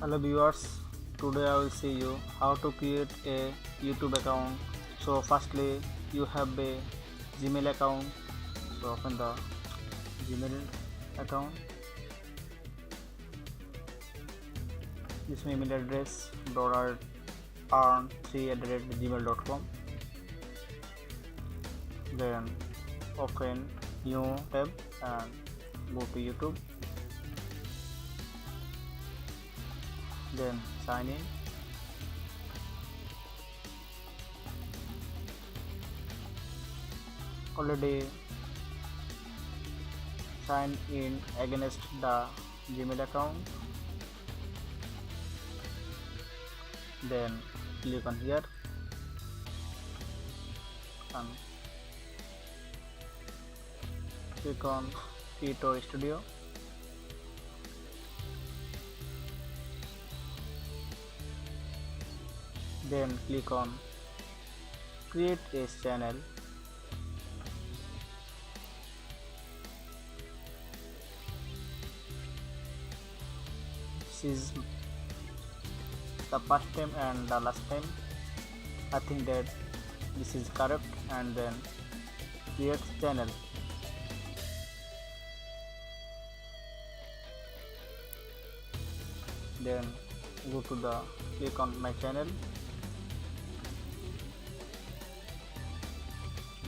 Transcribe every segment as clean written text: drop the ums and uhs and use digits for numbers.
Hello viewers, today I will see you how to create a YouTube account. So firstly you have a Gmail account, so open the Gmail account. This email address $3@gmail.com. Then open new tab and go to YouTube. Then sign in. Already sign in against the Gmail account. Then click on here and click on YouTube Studio. Then click on create a channel. This is the first time and the last time. I think that this is correct, and then create channel. Then go to the click on my channel.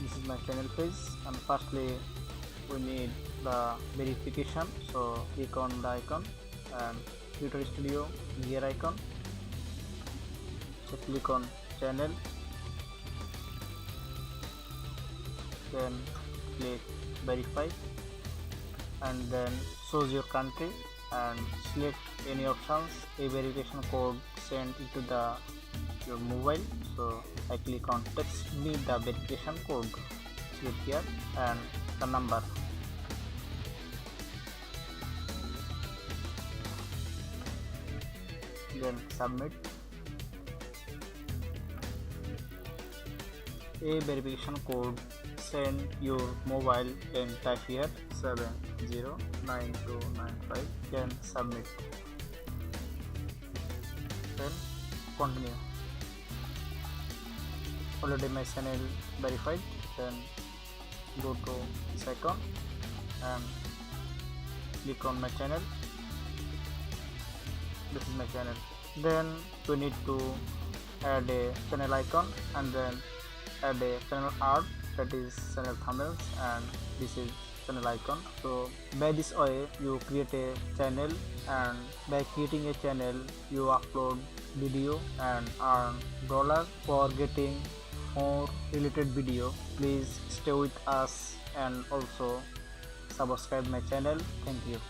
This is my channel page, and firstly we need the verification, so click on the icon and YouTube Studio gear icon, so click on channel, then click verify, and then choose your country and select any options. A verification code sent into your mobile, so I click on text me the verification code, click here, and the number. Then submit. A verification code send your mobile and type here 709295. Then submit. Then continue. Already my channel verified. Then go to this icon and click on my channel. This is my channel. Then we need to add a channel icon and then add a channel art, that is channel thumbnails, and this is channel icon. So by this way you create a channel, and by creating a channel you upload video and earn dollar. For getting more related video, please stay with us and also subscribe my channel. Thank you.